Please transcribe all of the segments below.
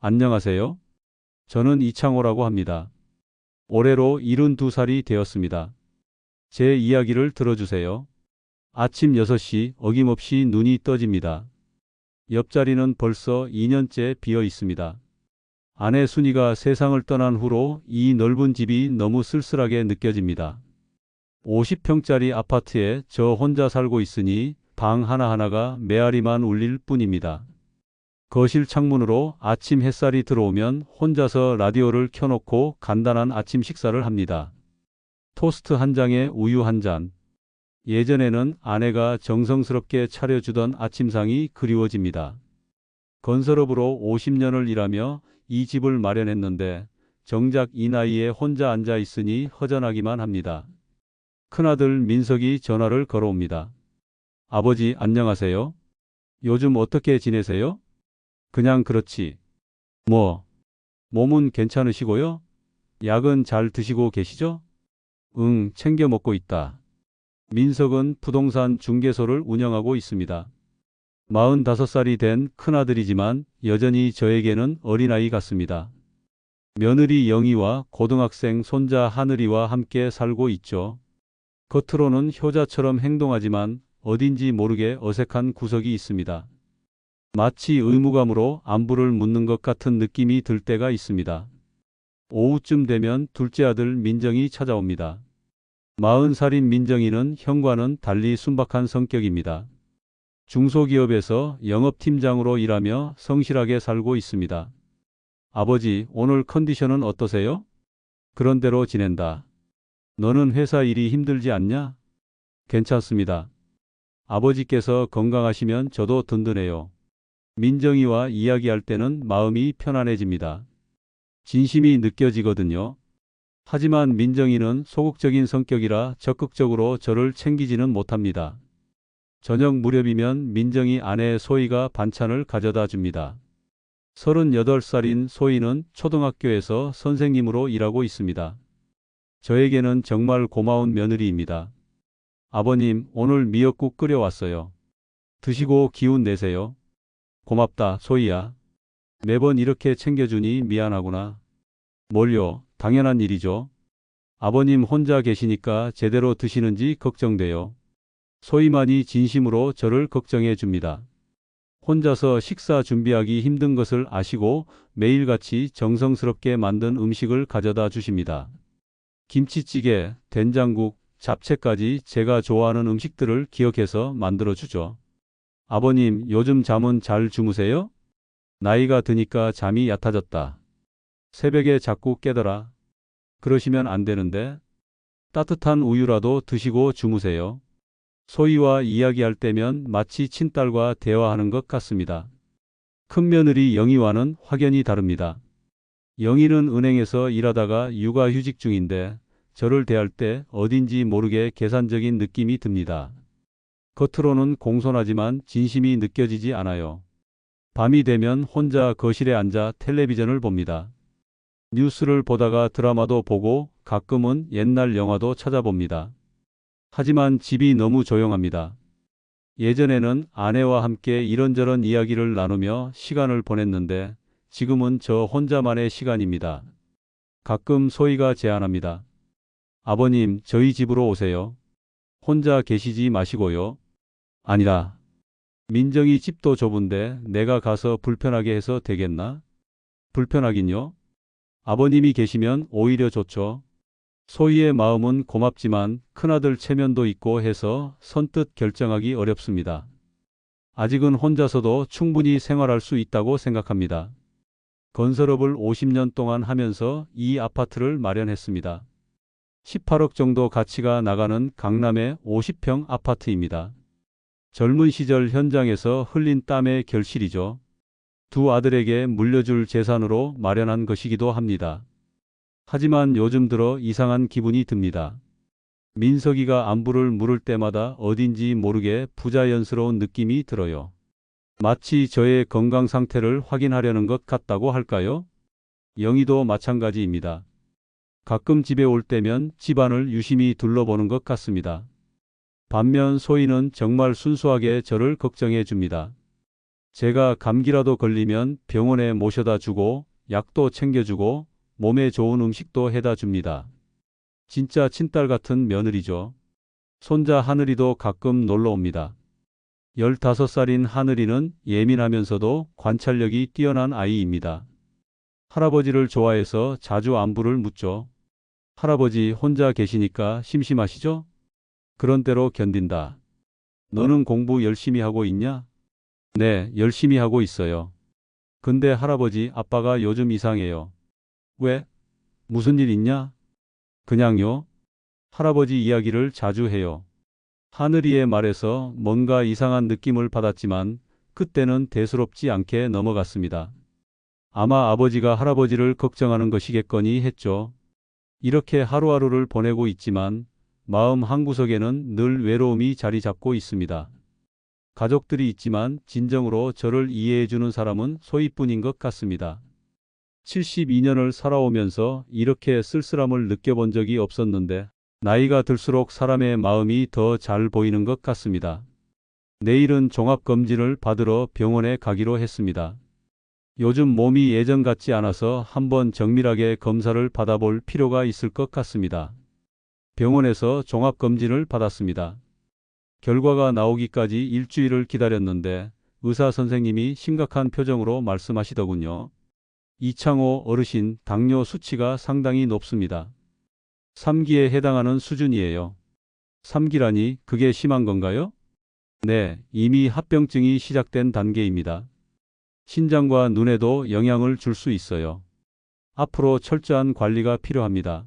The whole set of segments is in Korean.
안녕하세요. 저는 이창호라고 합니다. 올해로 72살이 되었습니다. 제 이야기를 들어주세요. 아침 6시 어김없이 눈이 떠집니다. 옆자리는 벌써 2년째 비어 있습니다. 아내 순이가 세상을 떠난 후로 이 넓은 집이 너무 쓸쓸하게 느껴집니다. 50평짜리 아파트에 저 혼자 살고 있으니 방 하나하나가 메아리만 울릴 뿐입니다. 거실 창문으로 아침 햇살이 들어오면 혼자서 라디오를 켜놓고 간단한 아침 식사를 합니다. 토스트 한 장에 우유 한 잔. 예전에는 아내가 정성스럽게 차려주던 아침상이 그리워집니다. 건설업으로 50년을 일하며 이 집을 마련했는데 정작 이 나이에 혼자 앉아 있으니 허전하기만 합니다. 큰아들 민석이 전화를 걸어옵니다. 아버지 안녕하세요. 요즘 어떻게 지내세요? 그냥 그렇지. 뭐, 몸은 괜찮으시고요? 약은 잘 드시고 계시죠? 응, 챙겨 먹고 있다. 민석은 부동산 중개소를 운영하고 있습니다. 45살이 된 큰아들이지만 여전히 저에게는 어린아이 같습니다. 며느리 영희와 고등학생 손자 하늘이와 함께 살고 있죠. 겉으로는 효자처럼 행동하지만 어딘지 모르게 어색한 구석이 있습니다. 마치 의무감으로 안부를 묻는 것 같은 느낌이 들 때가 있습니다. 오후쯤 되면 둘째 아들 민정이 찾아옵니다. 40살인 민정이는 형과는 달리 순박한 성격입니다. 중소기업에서 영업팀장으로 일하며 성실하게 살고 있습니다. 아버지, 오늘 컨디션은 어떠세요? 그런 대로 지낸다. 너는 회사 일이 힘들지 않냐? 괜찮습니다. 아버지께서 건강하시면 저도 든든해요. 민정이와 이야기할 때는 마음이 편안해집니다. 진심이 느껴지거든요. 하지만 민정이는 소극적인 성격이라 적극적으로 저를 챙기지는 못합니다. 저녁 무렵이면 민정이 아내 소희가 반찬을 가져다 줍니다. 38살인 소희는 초등학교에서 선생님으로 일하고 있습니다. 저에게는 정말 고마운 며느리입니다. 아버님, 오늘 미역국 끓여왔어요. 드시고 기운 내세요. 고맙다, 소희야. 매번 이렇게 챙겨주니 미안하구나. 뭘요? 당연한 일이죠. 아버님 혼자 계시니까 제대로 드시는지 걱정돼요. 소희만이 진심으로 저를 걱정해 줍니다. 혼자서 식사 준비하기 힘든 것을 아시고 매일같이 정성스럽게 만든 음식을 가져다 주십니다. 김치찌개, 된장국, 잡채까지 제가 좋아하는 음식들을 기억해서 만들어 주죠. 아버님, 요즘 잠은 잘 주무세요? 나이가 드니까 잠이 얕아졌다. 새벽에 자꾸 깨더라. 그러시면 안 되는데. 따뜻한 우유라도 드시고 주무세요. 소희와 이야기할 때면 마치 친딸과 대화하는 것 같습니다. 큰며느리 영희와는 확연히 다릅니다. 영희는 은행에서 일하다가 육아휴직 중인데 저를 대할 때 어딘지 모르게 계산적인 느낌이 듭니다. 겉으로는 공손하지만 진심이 느껴지지 않아요. 밤이 되면 혼자 거실에 앉아 텔레비전을 봅니다. 뉴스를 보다가 드라마도 보고 가끔은 옛날 영화도 찾아봅니다. 하지만 집이 너무 조용합니다. 예전에는 아내와 함께 이런저런 이야기를 나누며 시간을 보냈는데 지금은 저 혼자만의 시간입니다. 가끔 소희가 제안합니다. 아버님, 저희 집으로 오세요. 혼자 계시지 마시고요. 아니라. 민정이 집도 좁은데 내가 가서 불편하게 해서 되겠나? 불편하긴요. 아버님이 계시면 오히려 좋죠. 소희의 마음은 고맙지만 큰아들 체면도 있고 해서 선뜻 결정하기 어렵습니다. 아직은 혼자서도 충분히 생활할 수 있다고 생각합니다. 건설업을 50년 동안 하면서 이 아파트를 마련했습니다. 18억 정도 가치가 나가는 강남의 50평 아파트입니다. 젊은 시절 현장에서 흘린 땀의 결실이죠. 두 아들에게 물려줄 재산으로 마련한 것이기도 합니다. 하지만 요즘 들어 이상한 기분이 듭니다. 민석이가 안부를 물을 때마다 어딘지 모르게 부자연스러운 느낌이 들어요. 마치 저의 건강 상태를 확인하려는 것 같다고 할까요? 영희도 마찬가지입니다. 가끔 집에 올 때면 집안을 유심히 둘러보는 것 같습니다. 반면 소희는 정말 순수하게 저를 걱정해 줍니다. 제가 감기라도 걸리면 병원에 모셔다 주고 약도 챙겨주고 몸에 좋은 음식도 해다 줍니다. 진짜 친딸 같은 며느리죠. 손자 하늘이도 가끔 놀러 옵니다. 15살인 하늘이는 예민하면서도 관찰력이 뛰어난 아이입니다. 할아버지를 좋아해서 자주 안부를 묻죠. 할아버지 혼자 계시니까 심심하시죠? 그런 대로 견딘다. 너는 공부 열심히 하고 있냐? 네, 열심히 하고 있어요. 근데 할아버지, 아빠가 요즘 이상해요. 왜? 무슨 일 있냐? 그냥요. 할아버지 이야기를 자주 해요. 하늘이의 말에서 뭔가 이상한 느낌을 받았지만 그때는 대수롭지 않게 넘어갔습니다. 아마 아버지가 할아버지를 걱정하는 것이겠거니 했죠. 이렇게 하루하루를 보내고 있지만 마음 한구석에는 늘 외로움이 자리 잡고 있습니다. 가족들이 있지만 진정으로 저를 이해해주는 사람은 소희뿐인 것 같습니다. 72년을 살아오면서 이렇게 쓸쓸함을 느껴본 적이 없었는데 나이가 들수록 사람의 마음이 더 잘 보이는 것 같습니다. 내일은 종합검진을 받으러 병원에 가기로 했습니다. 요즘 몸이 예전 같지 않아서 한번 정밀하게 검사를 받아볼 필요가 있을 것 같습니다. 병원에서 종합검진을 받았습니다. 결과가 나오기까지 일주일을 기다렸는데 의사 선생님이 심각한 표정으로 말씀하시더군요. 이창호 어르신 당뇨 수치가 상당히 높습니다. 3기에 해당하는 수준이에요. 3기라니 그게 심한 건가요? 네, 이미 합병증이 시작된 단계입니다. 신장과 눈에도 영향을 줄 수 있어요. 앞으로 철저한 관리가 필요합니다.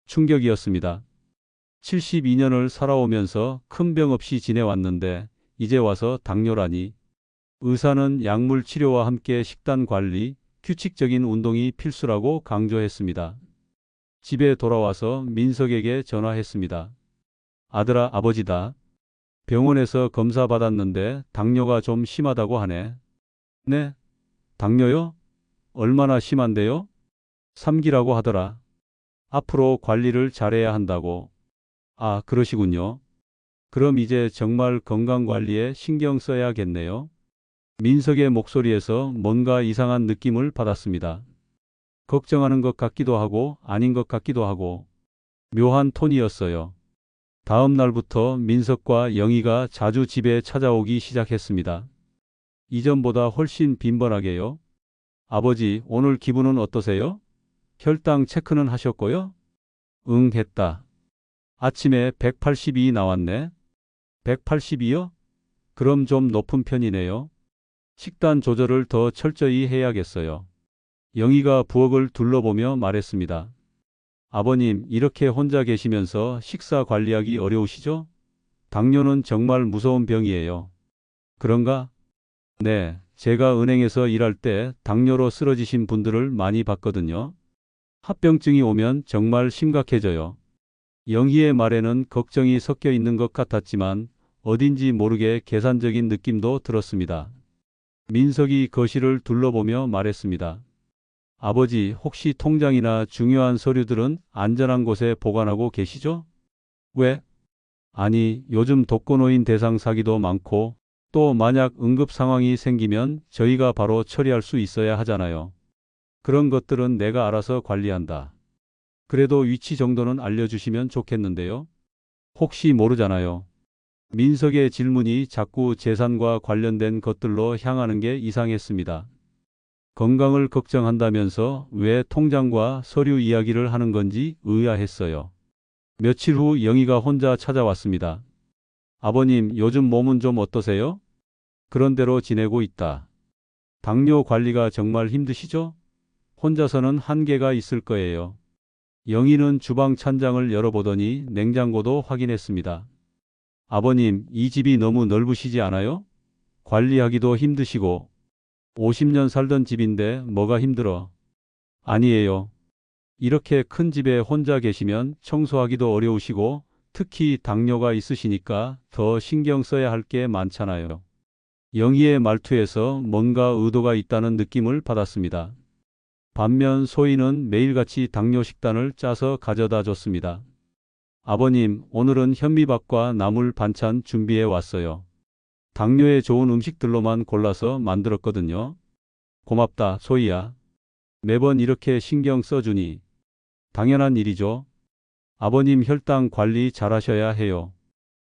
충격이었습니다. 72년을 살아오면서 큰 병 없이 지내왔는데 이제 와서 당뇨라니. 의사는 약물 치료와 함께 식단 관리, 규칙적인 운동이 필수라고 강조했습니다. 집에 돌아와서 민석에게 전화했습니다. 아들아, 아버지다. 병원에서 검사 받았는데 당뇨가 좀 심하다고 하네. 네? 당뇨요? 얼마나 심한데요? 3기라고 하더라. 앞으로 관리를 잘해야 한다고. 아, 그러시군요. 그럼 이제 정말 건강관리에 신경 써야겠네요. 민석의 목소리에서 뭔가 이상한 느낌을 받았습니다. 걱정하는 것 같기도 하고 아닌 것 같기도 하고 묘한 톤이었어요. 다음 날부터 민석과 영희가 자주 집에 찾아오기 시작했습니다. 이전보다 훨씬 빈번하게요. 아버지, 오늘 기분은 어떠세요? 혈당 체크는 하셨고요? 응, 했다. 아침에 182 나왔네. 182요? 그럼 좀 높은 편이네요. 식단 조절을 더 철저히 해야겠어요. 영희가 부엌을 둘러보며 말했습니다. 아버님, 이렇게 혼자 계시면서 식사 관리하기 어려우시죠? 당뇨는 정말 무서운 병이에요. 그런가? 네, 제가 은행에서 일할 때 당뇨로 쓰러지신 분들을 많이 봤거든요. 합병증이 오면 정말 심각해져요. 영희의 말에는 걱정이 섞여 있는 것 같았지만 어딘지 모르게 계산적인 느낌도 들었습니다. 민석이 거실을 둘러보며 말했습니다. 아버지, 혹시 통장이나 중요한 서류들은 안전한 곳에 보관하고 계시죠? 왜? 아니, 요즘 독거노인 대상 사기도 많고 또 만약 응급 상황이 생기면 저희가 바로 처리할 수 있어야 하잖아요. 그런 것들은 내가 알아서 관리한다. 그래도 위치 정도는 알려주시면 좋겠는데요. 혹시 모르잖아요. 민석의 질문이 자꾸 재산과 관련된 것들로 향하는 게 이상했습니다. 건강을 걱정한다면서 왜 통장과 서류 이야기를 하는 건지 의아했어요. 며칠 후 영희가 혼자 찾아왔습니다. 아버님, 요즘 몸은 좀 어떠세요? 그런 대로 지내고 있다. 당뇨 관리가 정말 힘드시죠? 혼자서는 한계가 있을 거예요. 영희는 주방 찬장을 열어보더니 냉장고도 확인했습니다. 아버님, 이 집이 너무 넓으시지 않아요? 관리하기도 힘드시고 50년 살던 집인데 뭐가 힘들어? 아니에요. 이렇게 큰 집에 혼자 계시면 청소하기도 어려우시고 특히 당뇨가 있으시니까 더 신경 써야 할 게 많잖아요. 영희의 말투에서 뭔가 의도가 있다는 느낌을 받았습니다. 반면 소희는 매일같이 당뇨 식단을 짜서 가져다 줬습니다. 아버님, 오늘은 현미밥과 나물 반찬 준비해 왔어요. 당뇨에 좋은 음식들로만 골라서 만들었거든요. 고맙다, 소희야. 매번 이렇게 신경 써주니. 당연한 일이죠. 아버님 혈당 관리 잘하셔야 해요.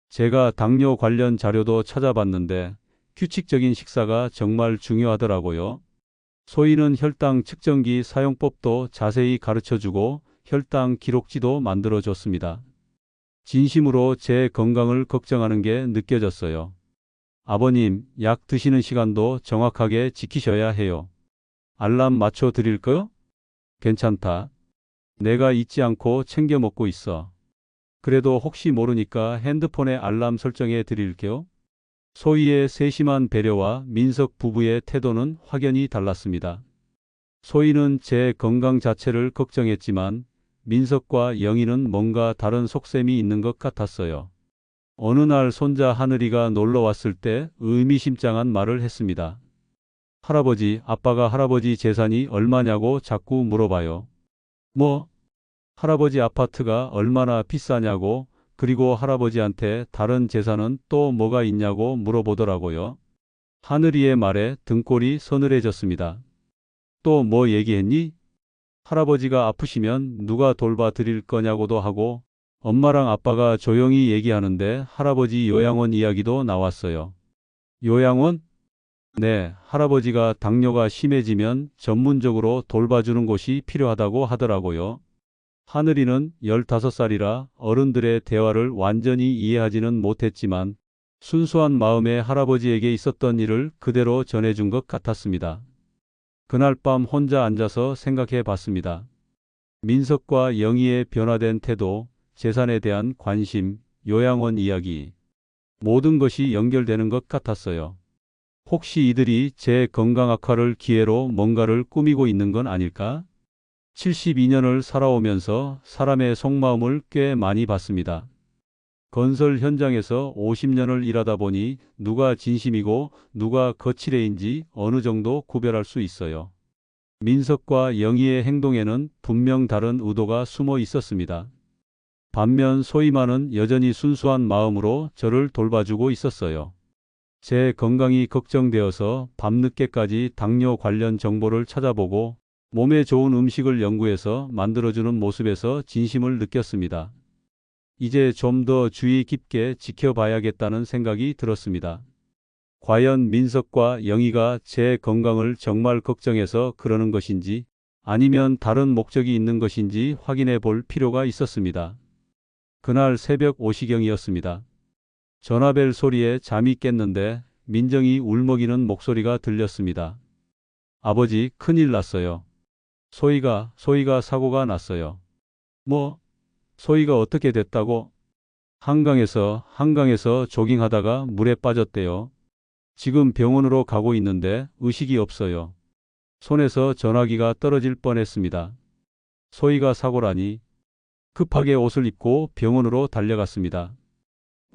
제가 당뇨 관련 자료도 찾아봤는데 규칙적인 식사가 정말 중요하더라고요. 소희는 혈당 측정기 사용법도 자세히 가르쳐주고 혈당 기록지도 만들어줬습니다. 진심으로 제 건강을 걱정하는 게 느껴졌어요. 아버님, 약 드시는 시간도 정확하게 지키셔야 해요. 알람 맞춰 드릴까요? 괜찮다. 내가 잊지 않고 챙겨 먹고 있어. 그래도 혹시 모르니까 핸드폰에 알람 설정해 드릴게요. 소희의 세심한 배려와 민석 부부의 태도는 확연히 달랐습니다. 소희는 제 건강 자체를 걱정했지만 민석과 영희는 뭔가 다른 속셈이 있는 것 같았어요. 어느 날 손자 하늘이가 놀러 왔을 때 의미심장한 말을 했습니다. 할아버지, 아빠가 할아버지 재산이 얼마냐고 자꾸 물어봐요. 뭐? 할아버지 아파트가 얼마나 비싸냐고, 그리고 할아버지한테 다른 재산은 또 뭐가 있냐고 물어보더라고요. 하늘이의 말에 등골이 서늘해졌습니다. 또 뭐 얘기했니? 할아버지가 아프시면 누가 돌봐 드릴 거냐고도 하고, 엄마랑 아빠가 조용히 얘기하는데 할아버지 요양원 이야기도 나왔어요. 요양원? 네, 할아버지가 당뇨가 심해지면 전문적으로 돌봐주는 곳이 필요하다고 하더라고요. 하늘이는 15살이라 어른들의 대화를 완전히 이해하지는 못했지만 순수한 마음에 할아버지에게 있었던 일을 그대로 전해준 것 같았습니다. 그날 밤 혼자 앉아서 생각해 봤습니다. 민석과 영희의 변화된 태도, 재산에 대한 관심, 요양원 이야기, 모든 것이 연결되는 것 같았어요. 혹시 이들이 제 건강 악화를 기회로 뭔가를 꾸미고 있는 건 아닐까? 72년을 살아오면서 사람의 속마음을 꽤 많이 봤습니다. 건설 현장에서 50년을 일하다 보니 누가 진심이고 누가 거칠애인지 어느 정도 구별할 수 있어요. 민석과 영희의 행동에는 분명 다른 의도가 숨어 있었습니다. 반면 소희만은 여전히 순수한 마음으로 저를 돌봐주고 있었어요. 제 건강이 걱정되어서 밤늦게까지 당뇨 관련 정보를 찾아보고 몸에 좋은 음식을 연구해서 만들어주는 모습에서 진심을 느꼈습니다. 이제 좀 더 주의 깊게 지켜봐야겠다는 생각이 들었습니다. 과연 민석과 영희가 제 건강을 정말 걱정해서 그러는 것인지 아니면 다른 목적이 있는 것인지 확인해 볼 필요가 있었습니다. 그날 새벽 5시경이었습니다. 전화벨 소리에 잠이 깼는데 민정이 울먹이는 목소리가 들렸습니다. 아버지, 큰일 났어요. 소희가 사고가 났어요. 뭐? 소희가 어떻게 됐다고? 한강에서 조깅하다가 물에 빠졌대요. 지금 병원으로 가고 있는데 의식이 없어요. 손에서 전화기가 떨어질 뻔했습니다. 소희가 사고라니. 급하게 옷을 입고 병원으로 달려갔습니다.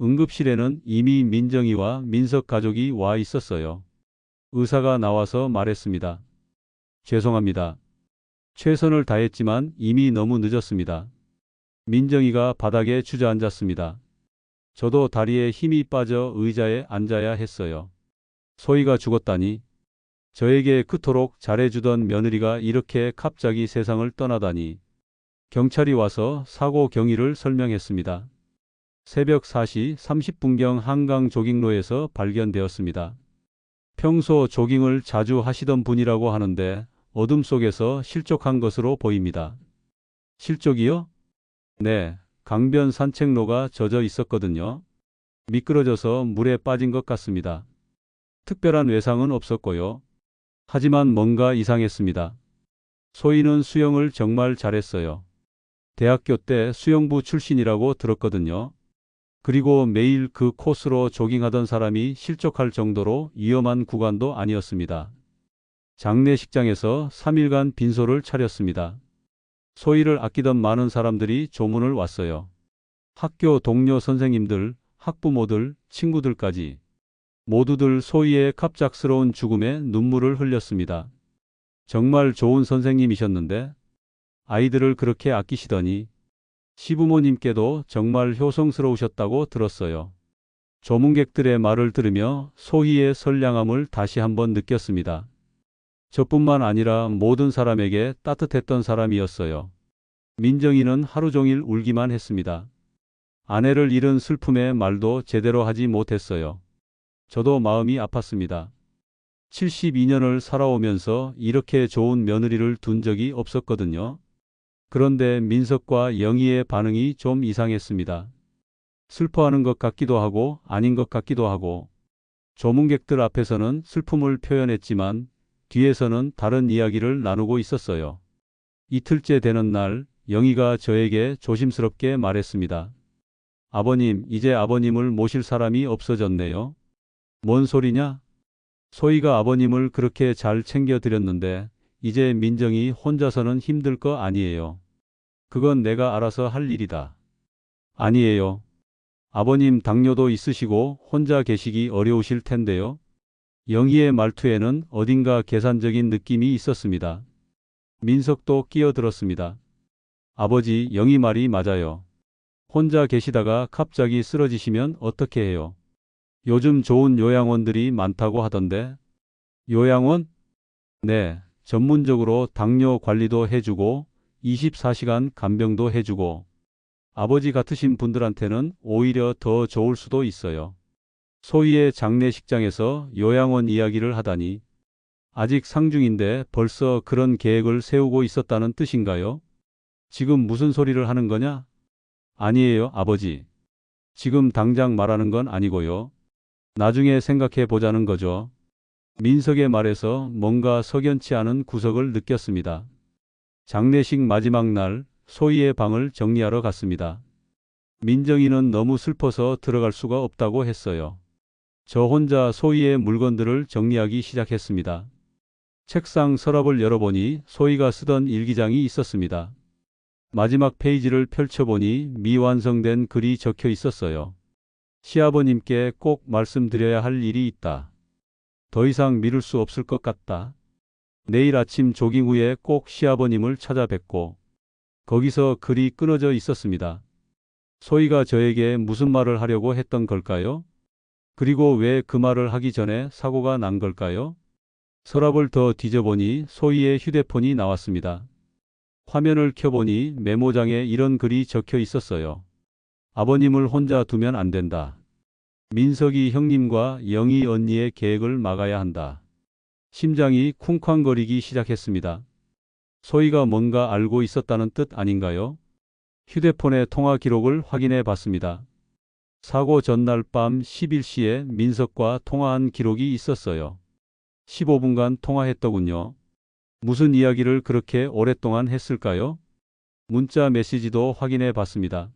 응급실에는 이미 민정이와 민석 가족이 와 있었어요. 의사가 나와서 말했습니다. 죄송합니다. 최선을 다했지만 이미 너무 늦었습니다. 민정이가 바닥에 주저앉았습니다. 저도 다리에 힘이 빠져 의자에 앉아야 했어요. 소희가 죽었다니. 저에게 그토록 잘해주던 며느리가 이렇게 갑자기 세상을 떠나다니. 경찰이 와서 사고 경위를 설명했습니다. 새벽 4시 30분경 한강 조깅로에서 발견되었습니다. 평소 조깅을 자주 하시던 분이라고 하는데 어둠 속에서 실족한 것으로 보입니다. 실족이요? 네, 강변 산책로가 젖어 있었거든요. 미끄러져서 물에 빠진 것 같습니다. 특별한 외상은 없었고요. 하지만 뭔가 이상했습니다. 소희는 수영을 정말 잘했어요. 대학교 때 수영부 출신이라고 들었거든요. 그리고 매일 그 코스로 조깅하던 사람이 실족할 정도로 위험한 구간도 아니었습니다. 장례식장에서 3일간 빈소를 차렸습니다. 소희를 아끼던 많은 사람들이 조문을 왔어요. 학교 동료 선생님들, 학부모들, 친구들까지. 모두들 소희의 갑작스러운 죽음에 눈물을 흘렸습니다. 정말 좋은 선생님이셨는데 아이들을 그렇게 아끼시더니 시부모님께도 정말 효성스러우셨다고 들었어요. 조문객들의 말을 들으며 소희의 선량함을 다시 한번 느꼈습니다. 저뿐만 아니라 모든 사람에게 따뜻했던 사람이었어요. 민정이는 하루 종일 울기만 했습니다. 아내를 잃은 슬픔에 말도 제대로 하지 못했어요. 저도 마음이 아팠습니다. 72년을 살아오면서 이렇게 좋은 며느리를 둔 적이 없었거든요. 그런데 민석과 영희의 반응이 좀 이상했습니다. 슬퍼하는 것 같기도 하고 아닌 것 같기도 하고, 조문객들 앞에서는 슬픔을 표현했지만 뒤에서는 다른 이야기를 나누고 있었어요. 이틀째 되는 날, 영희가 저에게 조심스럽게 말했습니다. 아버님, 이제 아버님을 모실 사람이 없어졌네요. 뭔 소리냐? 소희가 아버님을 그렇게 잘 챙겨드렸는데 이제 민정이 혼자서는 힘들 거 아니에요. 그건 내가 알아서 할 일이다. 아니에요. 아버님 당뇨도 있으시고 혼자 계시기 어려우실 텐데요. 영희의 말투에는 어딘가 계산적인 느낌이 있었습니다. 민석도 끼어들었습니다. 아버지, 영희 말이 맞아요. 혼자 계시다가 갑자기 쓰러지시면 어떻게 해요? 요즘 좋은 요양원들이 많다고 하던데. 요양원? 네, 전문적으로 당뇨 관리도 해주고 24시간 간병도 해주고, 아버지 같으신 분들한테는 오히려 더 좋을 수도 있어요. 소희의 장례식장에서 요양원 이야기를 하다니, 아직 상중인데 벌써 그런 계획을 세우고 있었다는 뜻인가요? 지금 무슨 소리를 하는 거냐? 아니에요, 아버지. 지금 당장 말하는 건 아니고요. 나중에 생각해 보자는 거죠. 민석의 말에서 뭔가 석연치 않은 구석을 느꼈습니다. 장례식 마지막 날, 소희의 방을 정리하러 갔습니다. 민정이는 너무 슬퍼서 들어갈 수가 없다고 했어요. 저 혼자 소희의 물건들을 정리하기 시작했습니다. 책상 서랍을 열어보니 소희가 쓰던 일기장이 있었습니다. 마지막 페이지를 펼쳐보니 미완성된 글이 적혀 있었어요. 시아버님께 꼭 말씀드려야 할 일이 있다. 더 이상 미룰 수 없을 것 같다. 내일 아침 조깅 후에 꼭 시아버님을 찾아뵙고. 거기서 글이 끊어져 있었습니다. 소희가 저에게 무슨 말을 하려고 했던 걸까요? 그리고 왜 그 말을 하기 전에 사고가 난 걸까요? 서랍을 더 뒤져보니 소희의 휴대폰이 나왔습니다. 화면을 켜보니 메모장에 이런 글이 적혀 있었어요. 아버님을 혼자 두면 안 된다. 민석이 형님과 영희 언니의 계획을 막아야 한다. 심장이 쿵쾅거리기 시작했습니다. 소희가 뭔가 알고 있었다는 뜻 아닌가요? 휴대폰의 통화 기록을 확인해 봤습니다. 사고 전날 밤 11시에 민석과 통화한 기록이 있었어요. 15분간 통화했더군요. 무슨 이야기를 그렇게 오랫동안 했을까요? 문자 메시지도 확인해 봤습니다.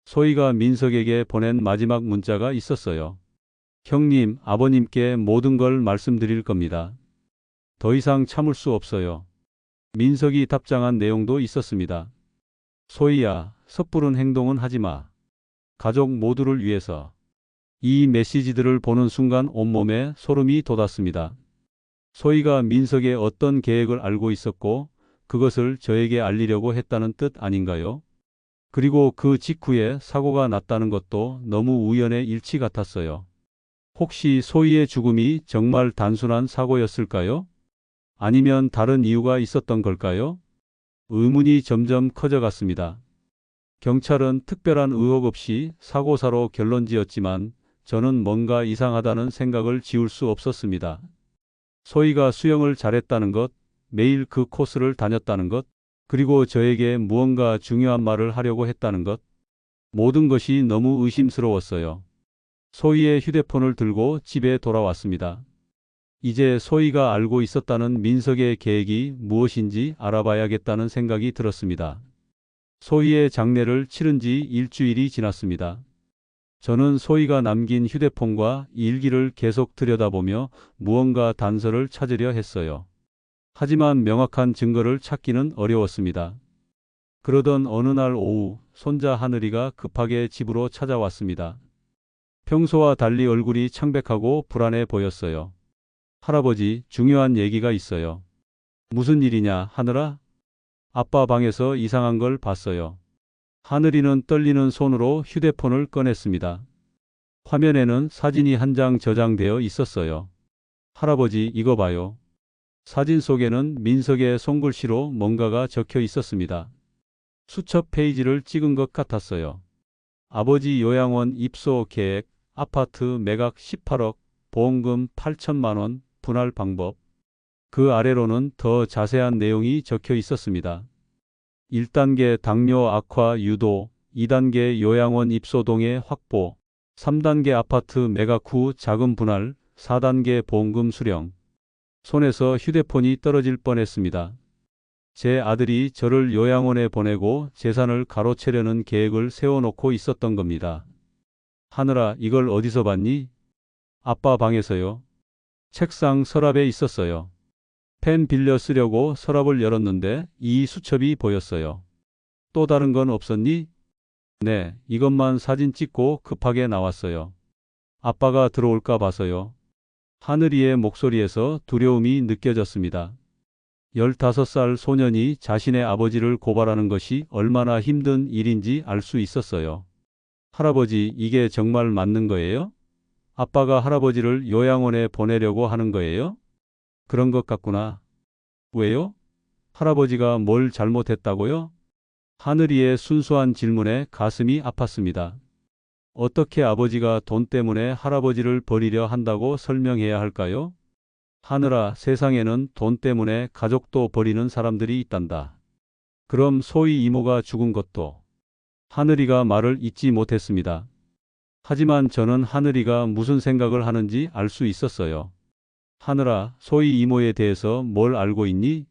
소희가 민석에게 보낸 마지막 문자가 있었어요. 형님, 아버님께 모든 걸 말씀드릴 겁니다. 더 이상 참을 수 없어요. 민석이 답장한 내용도 있었습니다. 소희야, 섣부른 행동은 하지 마. 가족 모두를 위해서. 이 메시지들을 보는 순간 온몸에 소름이 돋았습니다. 소희가 민석의 어떤 계획을 알고 있었고 그것을 저에게 알리려고 했다는 뜻 아닌가요? 그리고 그 직후에 사고가 났다는 것도 너무 우연의 일치 같았어요. 혹시 소희의 죽음이 정말 단순한 사고였을까요? 아니면 다른 이유가 있었던 걸까요? 의문이 점점 커져갔습니다. 경찰은 특별한 의혹 없이 사고사로 결론지었지만 저는 뭔가 이상하다는 생각을 지울 수 없었습니다. 소희가 수영을 잘했다는 것, 매일 그 코스를 다녔다는 것, 그리고 저에게 무언가 중요한 말을 하려고 했다는 것, 모든 것이 너무 의심스러웠어요. 소희의 휴대폰을 들고 집에 돌아왔습니다. 이제 소희가 알고 있었다는 민석의 계획이 무엇인지 알아봐야겠다는 생각이 들었습니다. 소희의 장례를 치른 지 일주일이 지났습니다. 저는 소희가 남긴 휴대폰과 일기를 계속 들여다보며 무언가 단서를 찾으려 했어요. 하지만 명확한 증거를 찾기는 어려웠습니다. 그러던 어느 날 오후, 손자 하늘이가 급하게 집으로 찾아왔습니다. 평소와 달리 얼굴이 창백하고 불안해 보였어요. 할아버지, 중요한 얘기가 있어요. 무슨 일이냐, 하늘아? 아빠 방에서 이상한 걸 봤어요. 하늘이는 떨리는 손으로 휴대폰을 꺼냈습니다. 화면에는 사진이 한 장 저장되어 있었어요. 할아버지, 이거 봐요. 사진 속에는 민석의 손글씨로 뭔가가 적혀 있었습니다. 수첩 페이지를 찍은 것 같았어요. 아버지 요양원 입소 계획, 아파트 매각 18억, 보험금 8천만 원, 분할 방법. 그 아래로는 더 자세한 내용이 적혀 있었습니다. 1단계 당뇨 악화 유도, 2단계 요양원 입소 동의 확보, 3단계 아파트 매각 후 자금 분할, 4단계 보험금 수령. 손에서 휴대폰이 떨어질 뻔했습니다. 제 아들이 저를 요양원에 보내고 재산을 가로채려는 계획을 세워놓고 있었던 겁니다. 하늘아, 이걸 어디서 봤니? 아빠 방에서요. 책상 서랍에 있었어요. 펜 빌려 쓰려고 서랍을 열었는데 이 수첩이 보였어요. 또 다른 건 없었니? 네, 이것만 사진 찍고 급하게 나왔어요. 아빠가 들어올까 봐서요. 하늘이의 목소리에서 두려움이 느껴졌습니다. 15살 소년이 자신의 아버지를 고발하는 것이 얼마나 힘든 일인지 알 수 있었어요. 할아버지, 이게 정말 맞는 거예요? 아빠가 할아버지를 요양원에 보내려고 하는 거예요? 그런 것 같구나. 왜요? 할아버지가 뭘 잘못했다고요? 하늘이의 순수한 질문에 가슴이 아팠습니다. 어떻게 아버지가 돈 때문에 할아버지를 버리려 한다고 설명해야 할까요? 하늘아, 세상에는 돈 때문에 가족도 버리는 사람들이 있단다. 그럼 소희 이모가 죽은 것도. 하늘이가 말을 잇지 못했습니다. 하지만 저는 하늘이가 무슨 생각을 하는지 알 수 있었어요. 하늘아, 소희 이모에 대해서 뭘 알고 있니?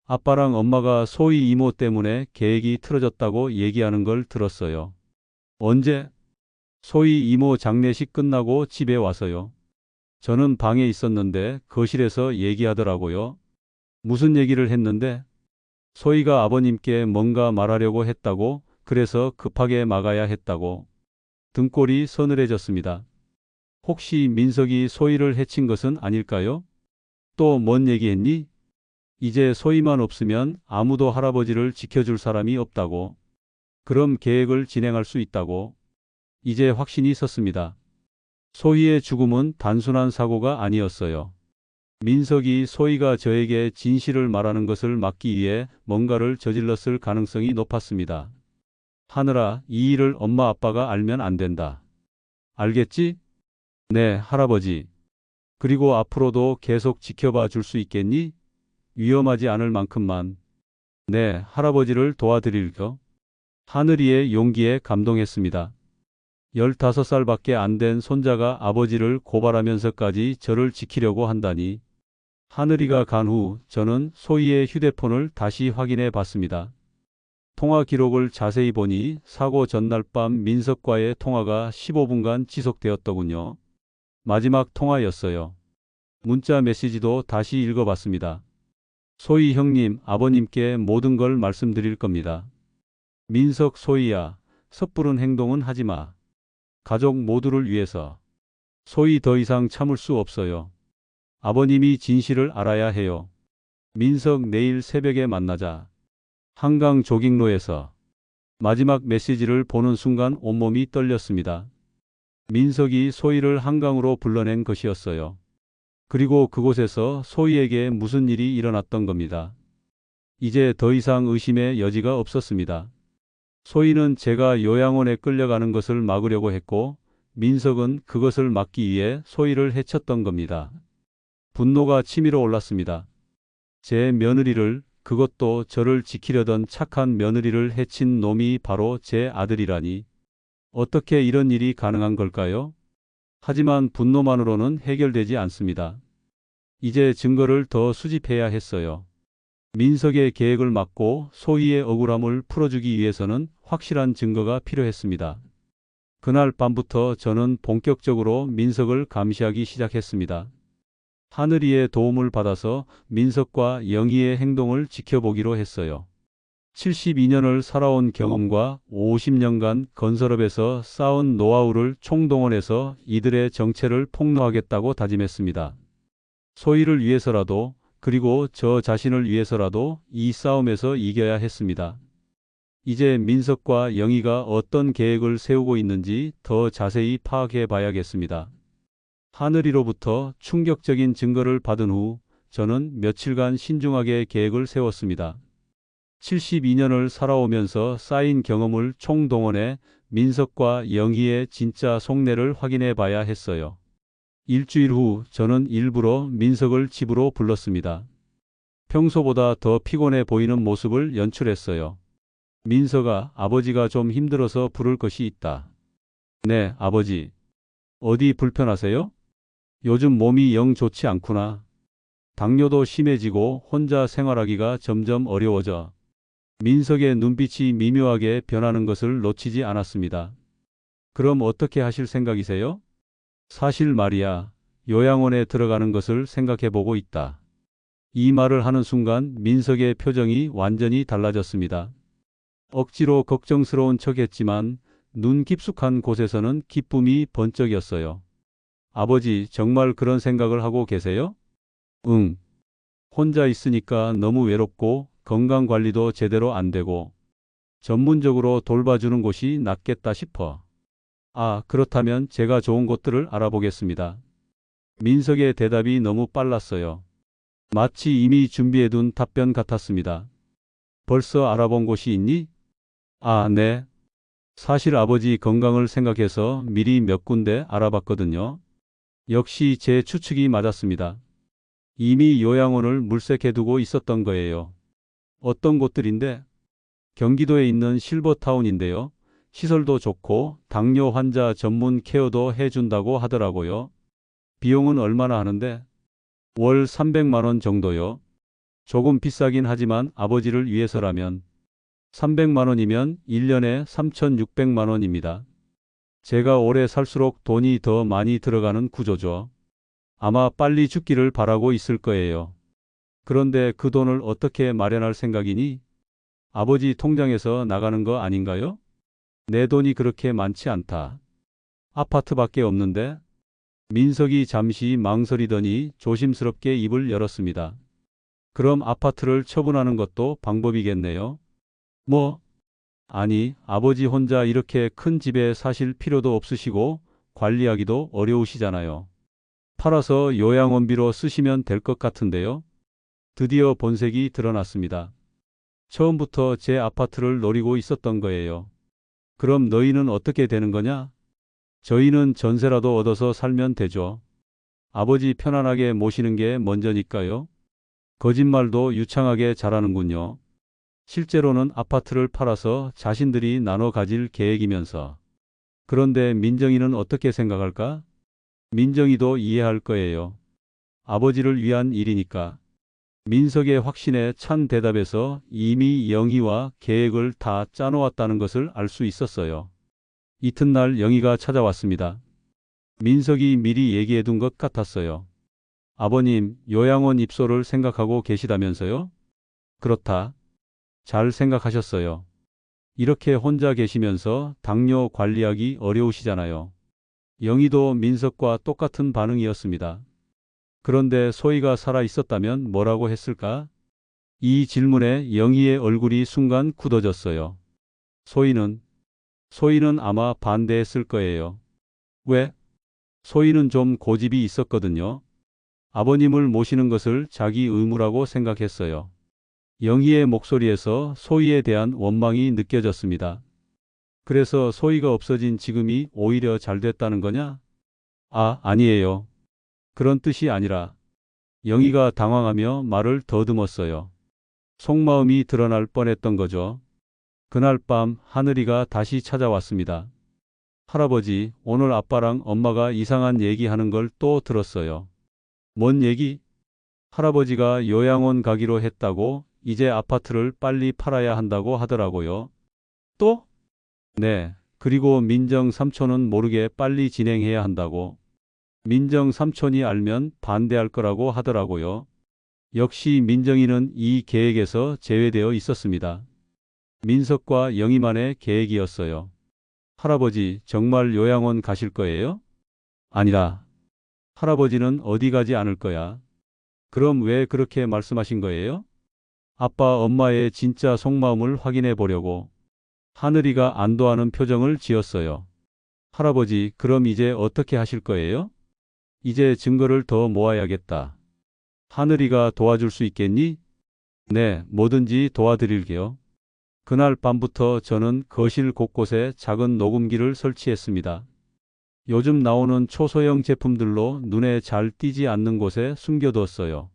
아빠랑 엄마가 소희 이모 때문에 계획이 틀어졌다고 얘기하는 걸 들었어요. 언제? 소희 이모 장례식 끝나고 집에 와서요. 저는 방에 있었는데 거실에서 얘기하더라고요. 무슨 얘기를 했는데? 소희가 아버님께 뭔가 말하려고 했다고, 그래서 급하게 막아야 했다고. 등골이 서늘해졌습니다. 혹시 민석이 소희를 해친 것은 아닐까요? 또 뭔 얘기했니? 이제 소희만 없으면 아무도 할아버지를 지켜줄 사람이 없다고. 그럼 계획을 진행할 수 있다고. 이제 확신이 섰습니다. 소희의 죽음은 단순한 사고가 아니었어요. 민석이 소희가 저에게 진실을 말하는 것을 막기 위해 뭔가를 저질렀을 가능성이 높았습니다. 하늘아, 이 일을 엄마 아빠가 알면 안 된다. 알겠지? 네, 할아버지. 그리고 앞으로도 계속 지켜봐 줄 수 있겠니? 위험하지 않을 만큼만. 네, 할아버지를 도와드릴겨. 하늘이의 용기에 감동했습니다. 15살밖에 안 된 손자가 아버지를 고발하면서까지 저를 지키려고 한다니. 하늘이가 간 후 저는 소희의 휴대폰을 다시 확인해 봤습니다. 통화 기록을 자세히 보니 사고 전날 밤 민석과의 통화가 15분간 지속되었더군요. 마지막 통화였어요. 문자 메시지도 다시 읽어봤습니다. 소희 형님, 아버님께 모든 걸 말씀드릴 겁니다. 민석, 소희야, 섣부른 행동은 하지 마. 가족 모두를 위해서. 소희 더 이상 참을 수 없어요. 아버님이 진실을 알아야 해요. 민석, 내일 새벽에 만나자. 한강 조깅로에서. 마지막 메시지를 보는 순간 온몸이 떨렸습니다. 민석이 소희를 한강으로 불러낸 것이었어요. 그리고 그곳에서 소희에게 무슨 일이 일어났던 겁니다. 이제 더 이상 의심의 여지가 없었습니다. 소희는 제가 요양원에 끌려가는 것을 막으려고 했고, 민석은 그것을 막기 위해 소희를 해쳤던 겁니다. 분노가 치밀어 올랐습니다. 제 며느리를, 그것도 저를 지키려던 착한 며느리를 해친 놈이 바로 제 아들이라니. 어떻게 이런 일이 가능한 걸까요? 하지만 분노만으로는 해결되지 않습니다. 이제 증거를 더 수집해야 했어요. 민석의 계획을 막고 소희의 억울함을 풀어주기 위해서는 확실한 증거가 필요했습니다. 그날 밤부터 저는 본격적으로 민석을 감시하기 시작했습니다. 하늘이의 도움을 받아서 민석과 영희의 행동을 지켜보기로 했어요. 72년을 살아온 경험과 50년간 건설업에서 쌓은 노하우를 총동원해서 이들의 정체를 폭로하겠다고 다짐했습니다. 소희를 위해서라도, 그리고 저 자신을 위해서라도 이 싸움에서 이겨야 했습니다. 이제 민석과 영희가 어떤 계획을 세우고 있는지 더 자세히 파악해 봐야겠습니다. 하늘이로부터 충격적인 증거를 받은 후 저는 며칠간 신중하게 계획을 세웠습니다. 72년을 살아오면서 쌓인 경험을 총동원해 민석과 영희의 진짜 속내를 확인해 봐야 했어요. 일주일 후 저는 일부러 민석을 집으로 불렀습니다. 평소보다 더 피곤해 보이는 모습을 연출했어요. 민석아, 아버지가 좀 힘들어서 부를 것이 있다. 네, 아버지. 어디 불편하세요? 요즘 몸이 영 좋지 않구나. 당뇨도 심해지고 혼자 생활하기가 점점 어려워져. 민석의 눈빛이 미묘하게 변하는 것을 놓치지 않았습니다. 그럼 어떻게 하실 생각이세요? 사실 말이야, 요양원에 들어가는 것을 생각해 보고 있다. 이 말을 하는 순간 민석의 표정이 완전히 달라졌습니다. 억지로 걱정스러운 척했지만 눈 깊숙한 곳에서는 기쁨이 번쩍였어요. 아버지, 정말 그런 생각을 하고 계세요? 응. 혼자 있으니까 너무 외롭고 건강 관리도 제대로 안 되고 전문적으로 돌봐주는 곳이 낫겠다 싶어. 아, 그렇다면 제가 좋은 곳들을 알아보겠습니다. 민석의 대답이 너무 빨랐어요. 마치 이미 준비해둔 답변 같았습니다. 벌써 알아본 곳이 있니? 아, 네. 사실 아버지 건강을 생각해서 미리 몇 군데 알아봤거든요. 역시 제 추측이 맞았습니다. 이미 요양원을 물색해두고 있었던 거예요. 어떤 곳들인데? 경기도에 있는 실버타운인데요. 시설도 좋고 당뇨 환자 전문 케어도 해준다고 하더라고요. 비용은 얼마나 하는데? 월 300만 원 정도요. 조금 비싸긴 하지만 아버지를 위해서라면 300만 원이면 1년에 3,600만 원입니다. 제가 오래 살수록 돈이 더 많이 들어가는 구조죠. 아마 빨리 죽기를 바라고 있을 거예요. 그런데 그 돈을 어떻게 마련할 생각이니? 아버지 통장에서 나가는 거 아닌가요? 내 돈이 그렇게 많지 않다. 아파트밖에 없는데? 민석이 잠시 망설이더니 조심스럽게 입을 열었습니다. 그럼 아파트를 처분하는 것도 방법이겠네요. 뭐? 아니, 아버지 혼자 이렇게 큰 집에 사실 필요도 없으시고 관리하기도 어려우시잖아요. 팔아서 요양원비로 쓰시면 될 것 같은데요. 드디어 본색이 드러났습니다. 처음부터 제 아파트를 노리고 있었던 거예요. 그럼 너희는 어떻게 되는 거냐? 저희는 전세라도 얻어서 살면 되죠. 아버지 편안하게 모시는 게 먼저니까요. 거짓말도 유창하게 잘하는군요. 실제로는 아파트를 팔아서 자신들이 나눠 가질 계획이면서. 그런데 민정이는 어떻게 생각할까? 민정이도 이해할 거예요. 아버지를 위한 일이니까. 민석의 확신에 찬 대답에서 이미 영희와 계획을 다 짜놓았다는 것을 알 수 있었어요. 이튿날 영희가 찾아왔습니다. 민석이 미리 얘기해둔 것 같았어요. 아버님, 요양원 입소를 생각하고 계시다면서요? 그렇다. 잘 생각하셨어요. 이렇게 혼자 계시면서 당뇨 관리하기 어려우시잖아요. 영희도 민석과 똑같은 반응이었습니다. 그런데 소희가 살아 있었다면 뭐라고 했을까? 이 질문에 영희의 얼굴이 순간 굳어졌어요. 소희는 아마 반대했을 거예요. 왜? 소희는 좀 고집이 있었거든요. 아버님을 모시는 것을 자기 의무라고 생각했어요. 영희의 목소리에서 소희에 대한 원망이 느껴졌습니다. 그래서 소희가 없어진 지금이 오히려 잘 됐다는 거냐? 아, 아니에요. 그런 뜻이 아니라. 영희가 당황하며 말을 더듬었어요. 속마음이 드러날 뻔했던 거죠. 그날 밤 하늘이가 다시 찾아왔습니다. 할아버지, 오늘 아빠랑 엄마가 이상한 얘기하는 걸 또 들었어요. 뭔 얘기? 할아버지가 요양원 가기로 했다고 이제 아파트를 빨리 팔아야 한다고 하더라고요. 또? 네. 그리고 민정 삼촌은 모르게 빨리 진행해야 한다고. 민정 삼촌이 알면 반대할 거라고 하더라고요. 역시 민정이는 이 계획에서 제외되어 있었습니다. 민석과 영희만의 계획이었어요. 할아버지, 정말 요양원 가실 거예요? 아니라. 할아버지는 어디 가지 않을 거야. 그럼 왜 그렇게 말씀하신 거예요? 아빠, 엄마의 진짜 속마음을 확인해 보려고. 하늘이가 안도하는 표정을 지었어요. 할아버지, 그럼 이제 어떻게 하실 거예요? 이제 증거를 더 모아야겠다. 하늘이가 도와줄 수 있겠니? 네, 뭐든지 도와드릴게요. 그날 밤부터 저는 거실 곳곳에 작은 녹음기를 설치했습니다. 요즘 나오는 초소형 제품들로 눈에 잘 띄지 않는 곳에 숨겨뒀어요.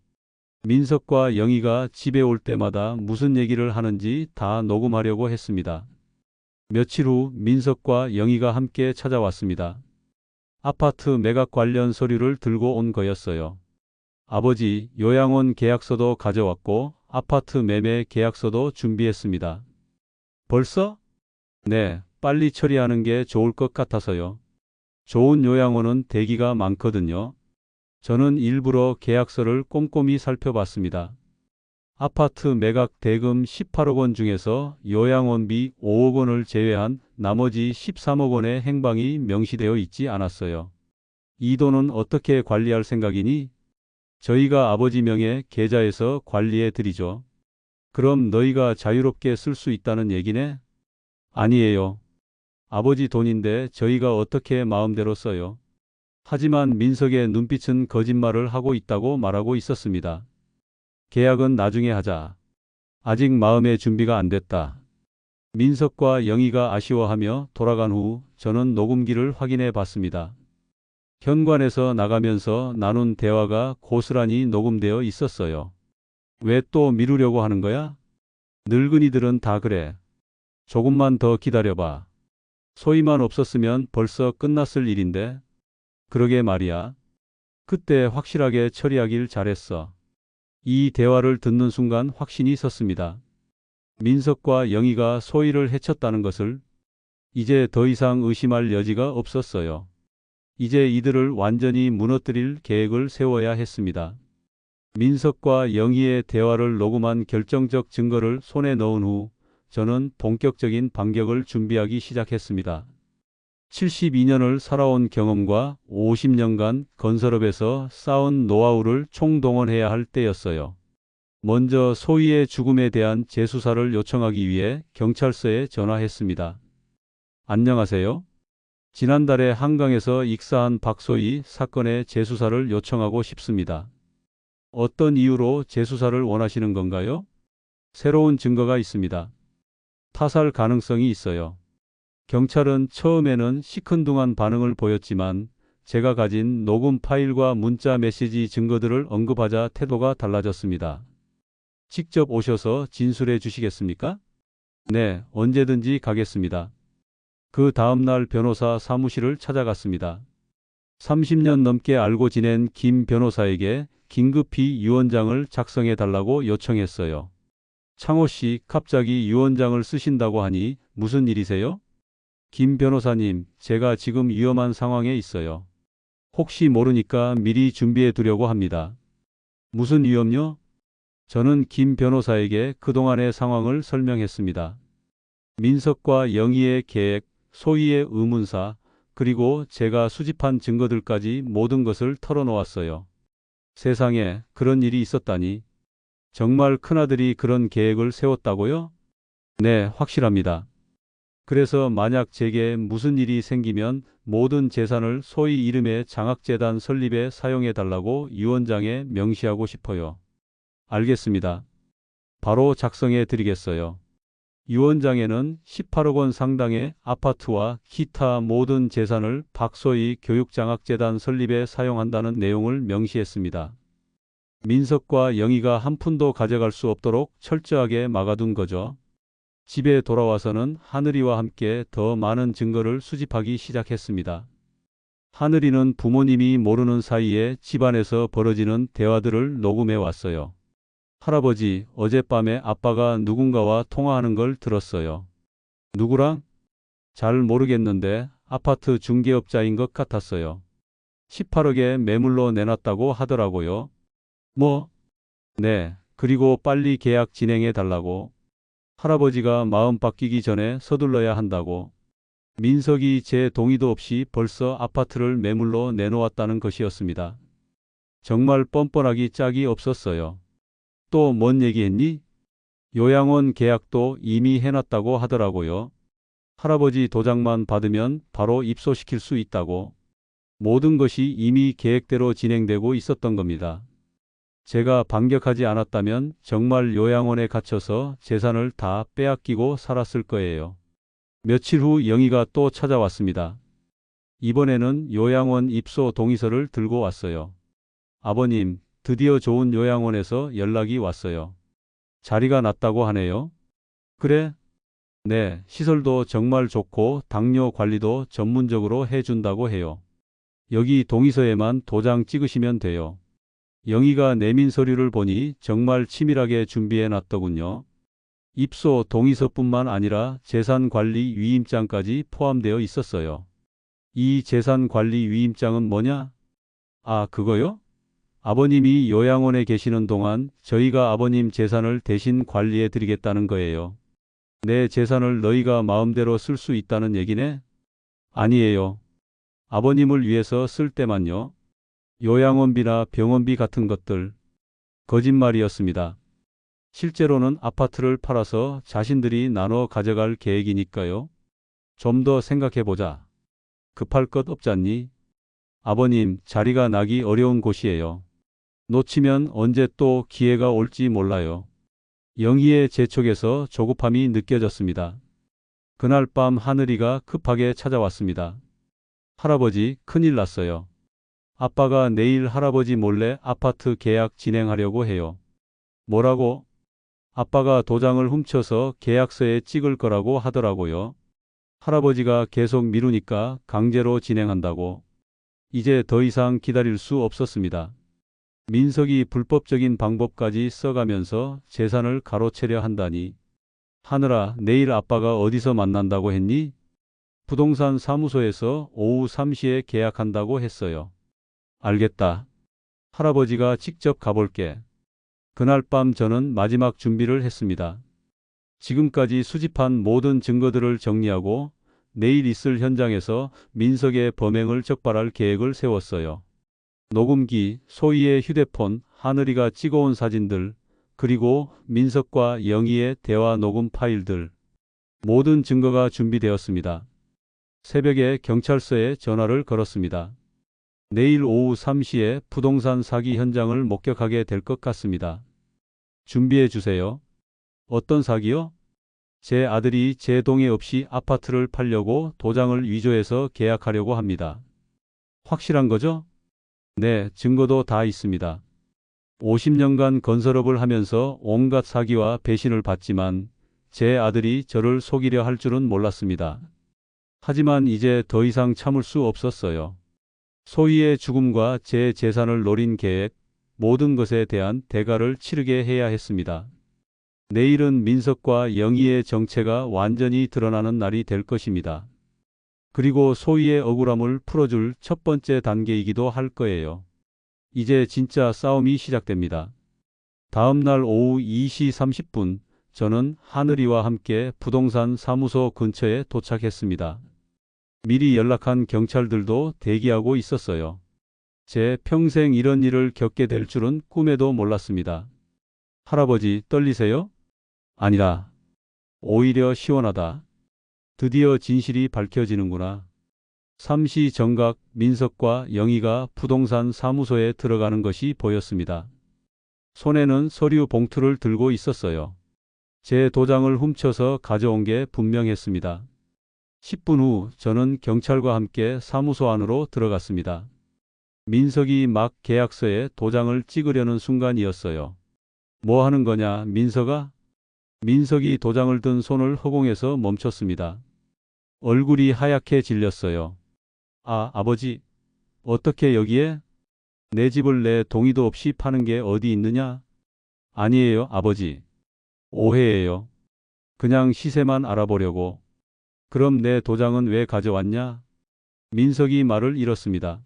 민석과 영희가 집에 올 때마다 무슨 얘기를 하는지 다 녹음하려고 했습니다. 며칠 후 민석과 영희가 함께 찾아왔습니다. 아파트 매각 관련 서류를 들고 온 거였어요. 아버지, 요양원 계약서도 가져왔고 아파트 매매 계약서도 준비했습니다. 벌써? 네, 빨리 처리하는 게 좋을 것 같아서요. 좋은 요양원은 대기가 많거든요. 저는 일부러 계약서를 꼼꼼히 살펴봤습니다. 아파트 매각 대금 18억 원 중에서 요양원비 5억 원을 제외한 나머지 13억 원의 행방이 명시되어 있지 않았어요. 이 돈은 어떻게 관리할 생각이니? 저희가 아버지 명의 계좌에서 관리해 드리죠. 그럼 너희가 자유롭게 쓸 수 있다는 얘기네? 아니에요. 아버지 돈인데 저희가 어떻게 마음대로 써요? 하지만 민석의 눈빛은 거짓말을 하고 있다고 말하고 있었습니다. 계약은 나중에 하자. 아직 마음의 준비가 안 됐다. 민석과 영희가 아쉬워하며 돌아간 후 저는 녹음기를 확인해 봤습니다. 현관에서 나가면서 나눈 대화가 고스란히 녹음되어 있었어요. 왜 또 미루려고 하는 거야? 늙은이들은 다 그래. 조금만 더 기다려봐. 소희만 없었으면 벌써 끝났을 일인데. 그러게 말이야. 그때 확실하게 처리하길 잘했어. 이 대화를 듣는 순간 확신이 섰습니다. 민석과 영희가 소희를 해쳤다는 것을 이제 더 이상 의심할 여지가 없었어요. 이제 이들을 완전히 무너뜨릴 계획을 세워야 했습니다. 민석과 영희의 대화를 녹음한 결정적 증거를 손에 넣은 후 저는 본격적인 반격을 준비하기 시작했습니다. 72년을 살아온 경험과 50년간 건설업에서 쌓은 노하우를 총동원해야 할 때였어요. 먼저 소희의 죽음에 대한 재수사를 요청하기 위해 경찰서에 전화했습니다. 안녕하세요. 지난달에 한강에서 익사한 박소희 사건의 재수사를 요청하고 싶습니다. 어떤 이유로 재수사를 원하시는 건가요? 새로운 증거가 있습니다. 타살 가능성이 있어요. 경찰은 처음에는 시큰둥한 반응을 보였지만 제가 가진 녹음 파일과 문자 메시지 증거들을 언급하자 태도가 달라졌습니다. 직접 오셔서 진술해 주시겠습니까? 네, 언제든지 가겠습니다. 그 다음날 변호사 사무실을 찾아갔습니다. 30년 넘게 알고 지낸 김 변호사에게 긴급히 유언장을 작성해 달라고 요청했어요. 창호 씨, 갑자기 유언장을 쓰신다고 하니 무슨 일이세요? 김 변호사님, 제가 지금 위험한 상황에 있어요. 혹시 모르니까 미리 준비해 두려고 합니다. 무슨 위험요? 저는 김 변호사에게 그동안의 상황을 설명했습니다. 민석과 영희의 계획, 소희의 의문사, 그리고 제가 수집한 증거들까지 모든 것을 털어놓았어요. 세상에 그런 일이 있었다니. 정말 큰아들이 그런 계획을 세웠다고요? 네, 확실합니다. 그래서 만약 제게 무슨 일이 생기면 모든 재산을 소희 이름의 장학재단 설립에 사용해 달라고 유언장에 명시하고 싶어요. 알겠습니다. 바로 작성해 드리겠어요. 유언장에는 18억 원 상당의 아파트와 기타 모든 재산을 박소희 교육장학재단 설립에 사용한다는 내용을 명시했습니다. 민석과 영희가 한 푼도 가져갈 수 없도록 철저하게 막아둔 거죠. 집에 돌아와서는 하늘이와 함께 더 많은 증거를 수집하기 시작했습니다. 하늘이는 부모님이 모르는 사이에 집안에서 벌어지는 대화들을 녹음해 왔어요. 할아버지, 어젯밤에 아빠가 누군가와 통화하는 걸 들었어요. 누구랑? 잘 모르겠는데 아파트 중개업자인 것 같았어요. 18억에 매물로 내놨다고 하더라고요. 뭐? 네, 그리고 빨리 계약 진행해 달라고. 할아버지가 마음 바뀌기 전에 서둘러야 한다고. 민석이 제 동의도 없이 벌써 아파트를 매물로 내놓았다는 것이었습니다. 정말 뻔뻔하기 짝이 없었어요. 또 뭔 얘기했니? 요양원 계약도 이미 해놨다고 하더라고요. 할아버지 도장만 받으면 바로 입소시킬 수 있다고. 모든 것이 이미 계획대로 진행되고 있었던 겁니다. 제가 반격하지 않았다면 정말 요양원에 갇혀서 재산을 다 빼앗기고 살았을 거예요. 며칠 후 영희가 또 찾아왔습니다. 이번에는 요양원 입소 동의서를 들고 왔어요. 아버님, 드디어 좋은 요양원에서 연락이 왔어요. 자리가 났다고 하네요. 그래? 네, 시설도 정말 좋고 당뇨 관리도 전문적으로 해준다고 해요. 여기 동의서에만 도장 찍으시면 돼요. 영희가 내민 서류를 보니 정말 치밀하게 준비해 놨더군요. 입소 동의서뿐만 아니라 재산관리 위임장까지 포함되어 있었어요. 이 재산관리 위임장은 뭐냐? 아, 그거요? 아버님이 요양원에 계시는 동안 저희가 아버님 재산을 대신 관리해 드리겠다는 거예요. 내 재산을 너희가 마음대로 쓸 수 있다는 얘기네? 아니에요. 아버님을 위해서 쓸 때만요. 요양원비나 병원비 같은 것들. 거짓말이었습니다. 실제로는 아파트를 팔아서 자신들이 나눠 가져갈 계획이니까요. 좀 더 생각해보자. 급할 것 없잖니? 아버님, 자리가 나기 어려운 곳이에요. 놓치면 언제 또 기회가 올지 몰라요. 영희의 재촉에서 조급함이 느껴졌습니다. 그날 밤 하늘이가 급하게 찾아왔습니다. 할아버지, 큰일 났어요. 아빠가 내일 할아버지 몰래 아파트 계약 진행하려고 해요. 뭐라고? 아빠가 도장을 훔쳐서 계약서에 찍을 거라고 하더라고요. 할아버지가 계속 미루니까 강제로 진행한다고. 이제 더 이상 기다릴 수 없었습니다. 민석이 불법적인 방법까지 써가면서 재산을 가로채려 한다니. 하늘아, 내일 아빠가 어디서 만난다고 했니? 부동산 사무소에서 오후 3시에 계약한다고 했어요. 알겠다. 할아버지가 직접 가볼게. 그날 밤 저는 마지막 준비를 했습니다. 지금까지 수집한 모든 증거들을 정리하고 내일 있을 현장에서 민석의 범행을 적발할 계획을 세웠어요. 녹음기, 소희의 휴대폰, 하늘이가 찍어온 사진들, 그리고 민석과 영희의 대화 녹음 파일들. 모든 증거가 준비되었습니다. 새벽에 경찰서에 전화를 걸었습니다. 내일 오후 3시에 부동산 사기 현장을 목격하게 될 것 같습니다. 준비해 주세요. 어떤 사기요? 제 아들이 제 동의 없이 아파트를 팔려고 도장을 위조해서 계약하려고 합니다. 확실한 거죠? 네, 증거도 다 있습니다. 50년간 건설업을 하면서 온갖 사기와 배신을 받지만 제 아들이 저를 속이려 할 줄은 몰랐습니다. 하지만 이제 더 이상 참을 수 없었어요. 소희의 죽음과 제 재산을 노린 계획, 모든 것에 대한 대가를 치르게 해야 했습니다. 내일은 민석과 영희의 정체가 완전히 드러나는 날이 될 것입니다. 그리고 소희의 억울함을 풀어줄 첫 번째 단계이기도 할 거예요. 이제 진짜 싸움이 시작됩니다. 다음 날 오후 2시 30분, 저는 하늘이와 함께 부동산 사무소 근처에 도착했습니다. 미리 연락한 경찰들도 대기하고 있었어요. 제 평생 이런 일을 겪게 될 줄은 꿈에도 몰랐습니다. 할아버지, 떨리세요? 아니라, 오히려 시원하다. 드디어 진실이 밝혀지는구나. 삼시 정각 민석과 영희가 부동산 사무소에 들어가는 것이 보였습니다. 손에는 서류 봉투를 들고 있었어요. 제 도장을 훔쳐서 가져온 게 분명했습니다. 10분 후 저는 경찰과 함께 사무소 안으로 들어갔습니다. 민석이 막 계약서에 도장을 찍으려는 순간이었어요. 뭐 하는 거냐, 민석아? 민석이 도장을 든 손을 허공에서 멈췄습니다. 얼굴이 하얗게 질렸어요. 아, 아버지, 어떻게 여기에? 내 집을 내 동의도 없이 파는 게 어디 있느냐? 아니에요, 아버지. 오해예요. 그냥 시세만 알아보려고. 그럼 내 도장은 왜 가져왔냐? 민석이 말을 잃었습니다.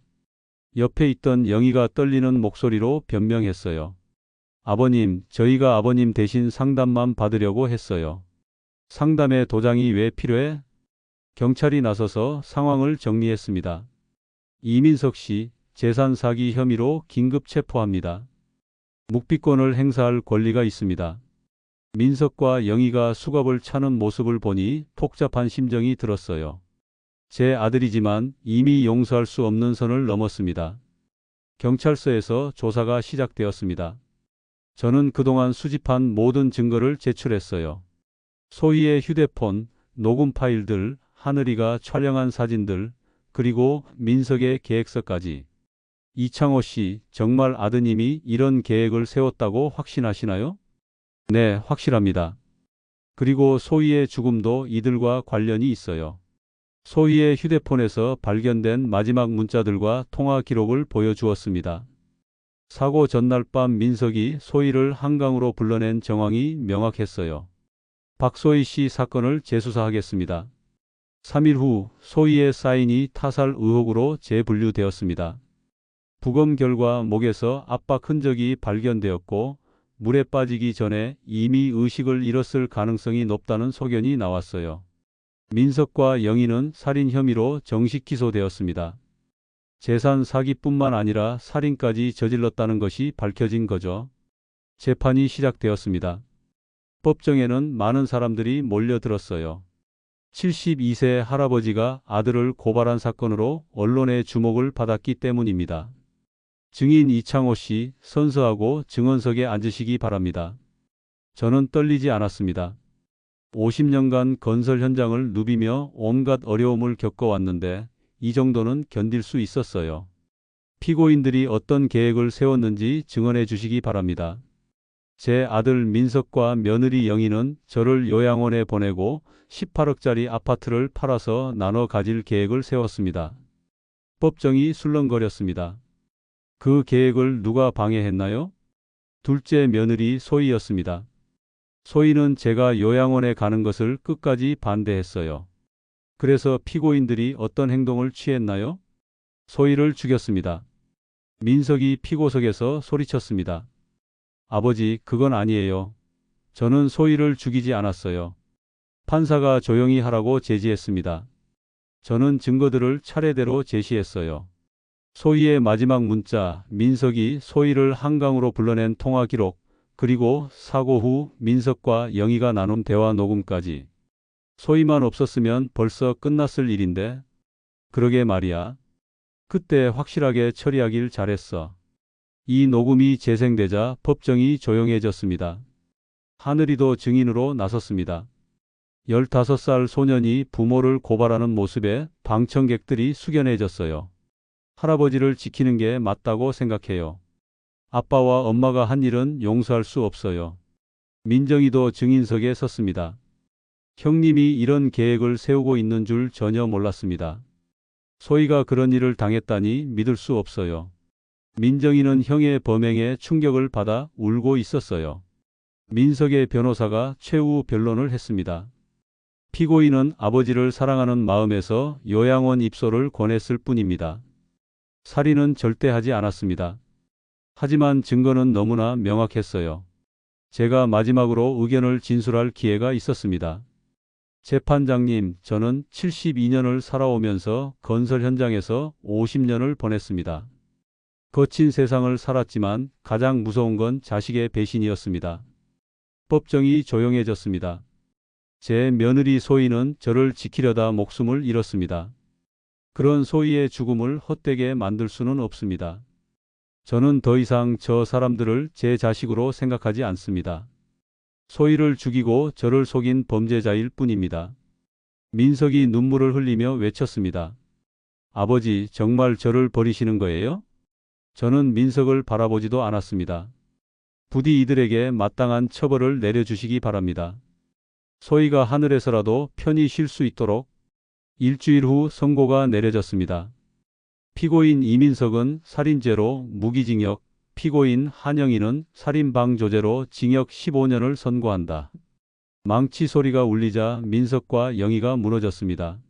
옆에 있던 영희가 떨리는 목소리로 변명했어요. 아버님, 저희가 아버님 대신 상담만 받으려고 했어요. 상담에 도장이 왜 필요해? 경찰이 나서서 상황을 정리했습니다. 이민석 씨, 재산 사기 혐의로 긴급 체포합니다. 묵비권을 행사할 권리가 있습니다. 민석과 영희가 수갑을 차는 모습을 보니 복잡한 심정이 들었어요. 제 아들이지만 이미 용서할 수 없는 선을 넘었습니다. 경찰서에서 조사가 시작되었습니다. 저는 그동안 수집한 모든 증거를 제출했어요. 소희의 휴대폰, 녹음 파일들, 하늘이가 촬영한 사진들, 그리고 민석의 계획서까지. 이창호 씨, 정말 아드님이 이런 계획을 세웠다고 확신하시나요? 네, 확실합니다. 그리고 소희의 죽음도 이들과 관련이 있어요. 소희의 휴대폰에서 발견된 마지막 문자들과 통화 기록을 보여주었습니다. 사고 전날 밤 민석이 소희를 한강으로 불러낸 정황이 명확했어요. 박소희 씨 사건을 재수사하겠습니다. 3일 후 소희의 사인이 타살 의혹으로 재분류되었습니다. 부검 결과 목에서 압박 흔적이 발견되었고 물에 빠지기 전에 이미 의식을 잃었을 가능성이 높다는 소견이 나왔어요. 민석과 영희는 살인 혐의로 정식 기소되었습니다. 재산 사기뿐만 아니라 살인까지 저질렀다는 것이 밝혀진 거죠. 재판이 시작되었습니다. 법정에는 많은 사람들이 몰려들었어요. 72세 할아버지가 아들을 고발한 사건으로 언론의 주목을 받았기 때문입니다. 증인 이창호 씨, 선서하고 증언석에 앉으시기 바랍니다. 저는 떨리지 않았습니다. 50년간 건설 현장을 누비며 온갖 어려움을 겪어왔는데 이 정도는 견딜 수 있었어요. 피고인들이 어떤 계획을 세웠는지 증언해 주시기 바랍니다. 제 아들 민석과 며느리 영희는 저를 요양원에 보내고 18억짜리 아파트를 팔아서 나눠 가질 계획을 세웠습니다. 법정이 술렁거렸습니다. 그 계획을 누가 방해했나요? 둘째 며느리 소희였습니다. 소희는 제가 요양원에 가는 것을 끝까지 반대했어요. 그래서 피고인들이 어떤 행동을 취했나요? 소희를 죽였습니다. 민석이 피고석에서 소리쳤습니다. 아버지, 그건 아니에요. 저는 소희를 죽이지 않았어요. 판사가 조용히 하라고 제지했습니다. 저는 증거들을 차례대로 제시했어요. 소희의 마지막 문자, 민석이 소희를 한강으로 불러낸 통화 기록, 그리고 사고 후 민석과 영희가 나눈 대화 녹음까지. 소희만 없었으면 벌써 끝났을 일인데. 그러게 말이야. 그때 확실하게 처리하길 잘했어. 이 녹음이 재생되자 법정이 조용해졌습니다. 하늘이도 증인으로 나섰습니다. 15살 소년이 부모를 고발하는 모습에 방청객들이 숙연해졌어요. 할아버지를 지키는 게 맞다고 생각해요. 아빠와 엄마가 한 일은 용서할 수 없어요. 민정이도 증인석에 섰습니다. 형님이 이런 계획을 세우고 있는 줄 전혀 몰랐습니다. 소희가 그런 일을 당했다니 믿을 수 없어요. 민정이는 형의 범행에 충격을 받아 울고 있었어요. 민석의 변호사가 최후 변론을 했습니다. 피고인은 아버지를 사랑하는 마음에서 요양원 입소를 권했을 뿐입니다. 살인은 절대 하지 않았습니다. 하지만 증거는 너무나 명확했어요. 제가 마지막으로 의견을 진술할 기회가 있었습니다. 재판장님, 저는 72년을 살아오면서 건설 현장에서 50년을 보냈습니다. 거친 세상을 살았지만 가장 무서운 건 자식의 배신이었습니다. 법정이 조용해졌습니다. 제 며느리 소희는 저를 지키려다 목숨을 잃었습니다. 그런 소희의 죽음을 헛되게 만들 수는 없습니다. 저는 더 이상 저 사람들을 제 자식으로 생각하지 않습니다. 소희를 죽이고 저를 속인 범죄자일 뿐입니다. 민석이 눈물을 흘리며 외쳤습니다. 아버지, 정말 저를 버리시는 거예요? 저는 민석을 바라보지도 않았습니다. 부디 이들에게 마땅한 처벌을 내려주시기 바랍니다. 소희가 하늘에서라도 편히 쉴 수 있도록. 일주일 후 선고가 내려졌습니다. 피고인 이민석은 살인죄로 무기징역, 피고인 한영희는 살인방조죄로 징역 15년을 선고한다. 망치 소리가 울리자 민석과 영희가 무너졌습니다.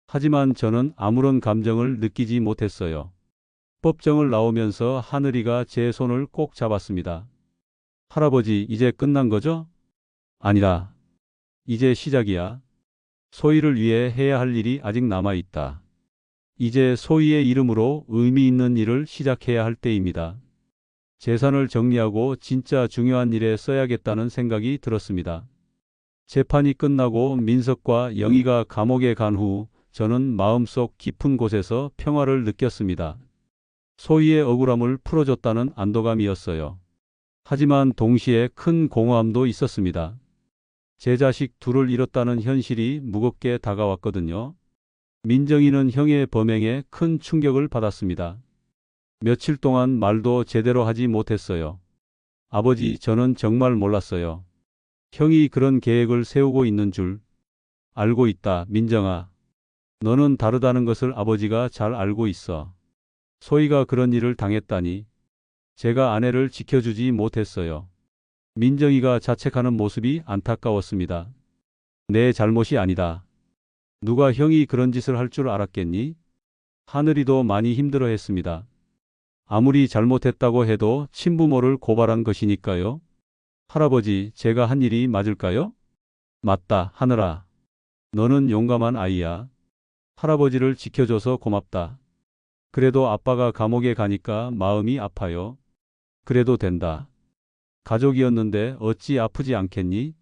하지만 저는 아무런 감정을 느끼지 못했어요. 법정을 나오면서 하늘이가 제 손을 꼭 잡았습니다. 할아버지, 이제 끝난 거죠? 아니라, 이제 시작이야. 소희를 위해 해야 할 일이 아직 남아있다. 이제 소희의 이름으로 의미 있는 일을 시작해야 할 때입니다. 재산을 정리하고 진짜 중요한 일에 써야겠다는 생각이 들었습니다. 재판이 끝나고 민석과 영희가 감옥에 간 후 저는 마음속 깊은 곳에서 평화를 느꼈습니다. 소희의 억울함을 풀어줬다는 안도감이었어요. 하지만 동시에 큰 공허함도 있었습니다. 제 자식 둘을 잃었다는 현실이 무겁게 다가왔거든요. 민정이는 형의 범행에 큰 충격을 받았습니다. 며칠 동안 말도 제대로 하지 못했어요. 아버지, 저는 정말 몰랐어요. 형이 그런 계획을 세우고 있는 줄 알고 있다, 민정아. 너는 다르다는 것을 아버지가 잘 알고 있어. 소희가 그런 일을 당했다니 제가 아내를 지켜주지 못했어요. 민정이가 자책하는 모습이 안타까웠습니다. 내 잘못이 아니다. 누가 형이 그런 짓을 할 줄 알았겠니? 하늘이도 많이 힘들어했습니다. 아무리 잘못했다고 해도 친부모를 고발한 것이니까요. 할아버지, 제가 한 일이 맞을까요? 맞다, 하늘아. 너는 용감한 아이야. 할아버지를 지켜줘서 고맙다. 그래도 아빠가 감옥에 가니까 마음이 아파요. 그래도 된다. 가족이었는데 어찌 아프지 않겠니?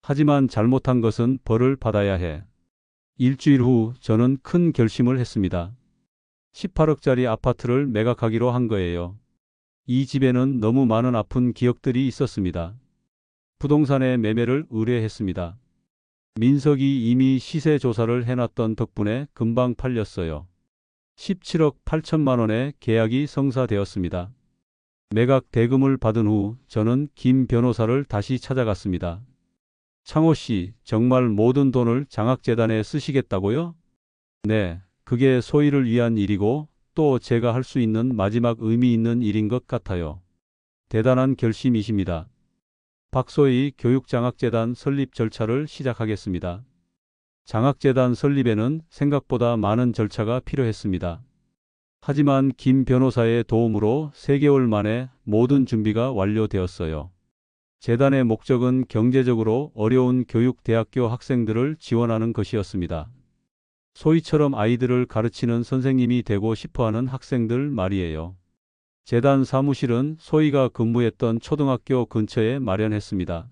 하지만 잘못한 것은 벌을 받아야 해. 일주일 후 저는 큰 결심을 했습니다. 18억짜리 아파트를 매각하기로 한 거예요. 이 집에는 너무 많은 아픈 기억들이 있었습니다. 부동산의 매매를 의뢰했습니다. 민석이 이미 시세 조사를 해놨던 덕분에 금방 팔렸어요. 17억 8천만 원에 계약이 성사되었습니다. 매각 대금을 받은 후 저는 김 변호사를 다시 찾아갔습니다. 창호 씨, 정말 모든 돈을 장학재단에 쓰시겠다고요? 네, 그게 소희를 위한 일이고 또 제가 할 수 있는 마지막 의미 있는 일인 것 같아요. 대단한 결심이십니다. 박소희 교육장학재단 설립 절차를 시작하겠습니다. 장학재단 설립에는 생각보다 많은 절차가 필요했습니다. 하지만 김 변호사의 도움으로 3개월 만에 모든 준비가 완료되었어요. 재단의 목적은 경제적으로 어려운 교육대학교 학생들을 지원하는 것이었습니다. 소희처럼 아이들을 가르치는 선생님이 되고 싶어하는 학생들 말이에요. 재단 사무실은 소희가 근무했던 초등학교 근처에 마련했습니다.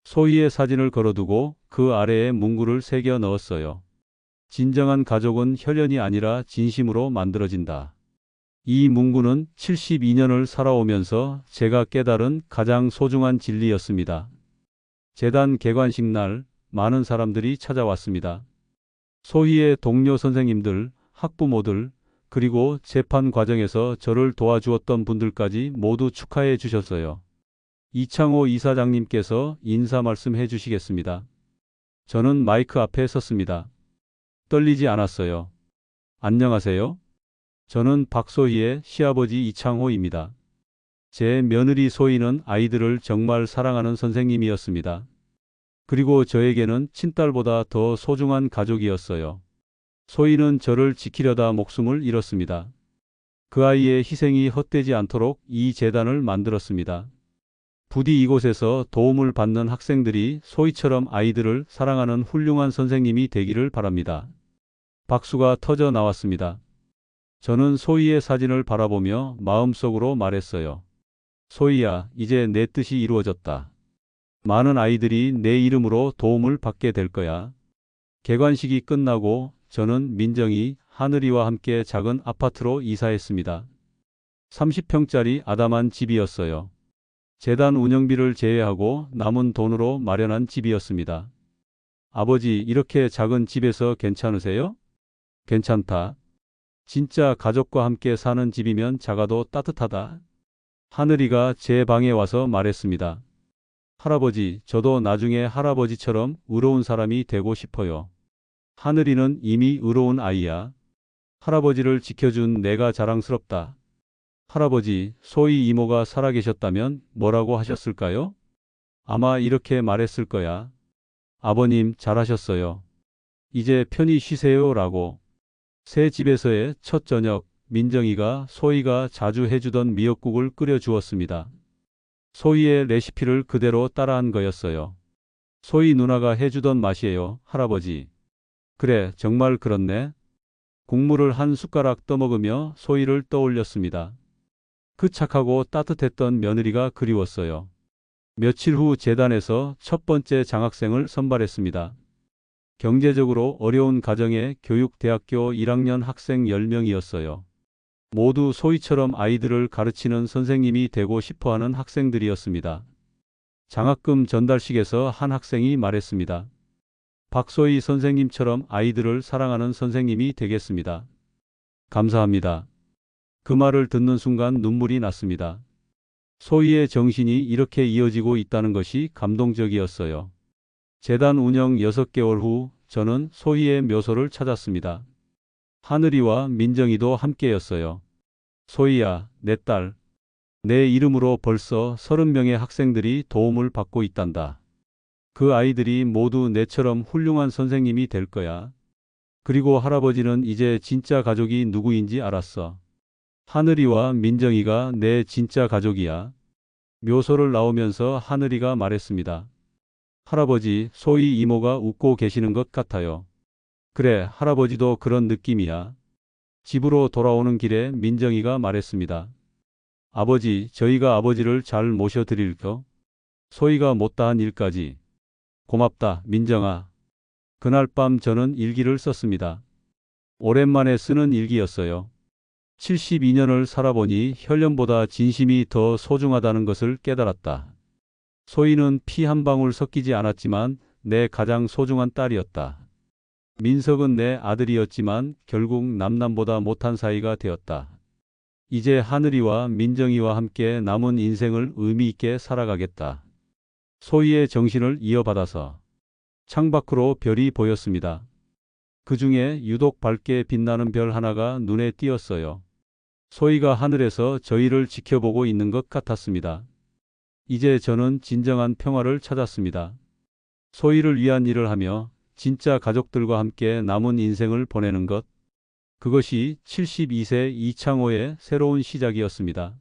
소희의 사진을 걸어두고 그 아래에 문구를 새겨 넣었어요. 진정한 가족은 혈연이 아니라 진심으로 만들어진다. 이 문구는 72년을 살아오면서 제가 깨달은 가장 소중한 진리였습니다. 재단 개관식 날 많은 사람들이 찾아왔습니다. 소희의 동료 선생님들, 학부모들, 그리고 재판 과정에서 저를 도와주었던 분들까지 모두 축하해 주셨어요. 이창호 이사장님께서 인사 말씀해 주시겠습니다. 저는 마이크 앞에 섰습니다. 떨리지 않았어요. 안녕하세요. 저는 박소희의 시아버지 이창호입니다. 제 며느리 소희는 아이들을 정말 사랑하는 선생님이었습니다. 그리고 저에게는 친딸보다 더 소중한 가족이었어요. 소희는 저를 지키려다 목숨을 잃었습니다. 그 아이의 희생이 헛되지 않도록 이 재단을 만들었습니다. 부디 이곳에서 도움을 받는 학생들이 소희처럼 아이들을 사랑하는 훌륭한 선생님이 되기를 바랍니다. 박수가 터져 나왔습니다. 저는 소희의 사진을 바라보며 마음속으로 말했어요. 소희야, 이제 내 뜻이 이루어졌다. 많은 아이들이 내 이름으로 도움을 받게 될 거야. 개관식이 끝나고 저는 민정이, 하늘이와 함께 작은 아파트로 이사했습니다. 30평짜리 아담한 집이었어요. 재단 운영비를 제외하고 남은 돈으로 마련한 집이었습니다. 아버지, 이렇게 작은 집에서 괜찮으세요? 괜찮다. 진짜 가족과 함께 사는 집이면 작아도 따뜻하다. 하늘이가 제 방에 와서 말했습니다. 할아버지, 저도 나중에 할아버지처럼 의로운 사람이 되고 싶어요. 하늘이는 이미 의로운 아이야. 할아버지를 지켜준 내가 자랑스럽다. 할아버지, 소희 이모가 살아계셨다면 뭐라고 하셨을까요? 아마 이렇게 말했을 거야. 아버님, 잘하셨어요. 이제 편히 쉬세요 라고. 새 집에서의 첫 저녁, 민정이가 소희가 자주 해주던 미역국을 끓여 주었습니다. 소희의 레시피를 그대로 따라한 거였어요. 소희 누나가 해주던 맛이에요, 할아버지. 그래, 정말 그렇네. 국물을 한 숟가락 떠먹으며 소희를 떠올렸습니다. 그 착하고 따뜻했던 며느리가 그리웠어요. 며칠 후 재단에서 첫 번째 장학생을 선발했습니다. 경제적으로 어려운 가정의 교육대학교 1학년 학생 10명이었어요. 모두 소희처럼 아이들을 가르치는 선생님이 되고 싶어하는 학생들이었습니다. 장학금 전달식에서 한 학생이 말했습니다. 박소희 선생님처럼 아이들을 사랑하는 선생님이 되겠습니다. 감사합니다. 그 말을 듣는 순간 눈물이 났습니다. 소희의 정신이 이렇게 이어지고 있다는 것이 감동적이었어요. 재단 운영 6개월 후 저는 소희의 묘소를 찾았습니다. 하늘이와 민정이도 함께였어요. 소희야, 내 딸. 내 이름으로 벌써 30명의 학생들이 도움을 받고 있단다. 그 아이들이 모두 내처럼 훌륭한 선생님이 될 거야. 그리고 할아버지는 이제 진짜 가족이 누구인지 알았어. 하늘이와 민정이가 내 진짜 가족이야. 묘소를 나오면서 하늘이가 말했습니다. 할아버지, 소희 이모가 웃고 계시는 것 같아요. 그래, 할아버지도 그런 느낌이야. 집으로 돌아오는 길에 민정이가 말했습니다. 아버지, 저희가 아버지를 잘 모셔드릴까? 소희가 못다한 일까지. 고맙다, 민정아. 그날 밤 저는 일기를 썼습니다. 오랜만에 쓰는 일기였어요. 72년을 살아보니 혈연보다 진심이 더 소중하다는 것을 깨달았다. 소희는 피 한 방울 섞이지 않았지만 내 가장 소중한 딸이었다. 민석은 내 아들이었지만 결국 남남보다 못한 사이가 되었다. 이제 하늘이와 민정이와 함께 남은 인생을 의미 있게 살아가겠다. 소희의 정신을 이어받아서 창밖으로 별이 보였습니다. 그 중에 유독 밝게 빛나는 별 하나가 눈에 띄었어요. 소희가 하늘에서 저희를 지켜보고 있는 것 같았습니다. 이제 저는 진정한 평화를 찾았습니다. 소희를 위한 일을 하며 진짜 가족들과 함께 남은 인생을 보내는 것. 그것이 72세 이창호의 새로운 시작이었습니다.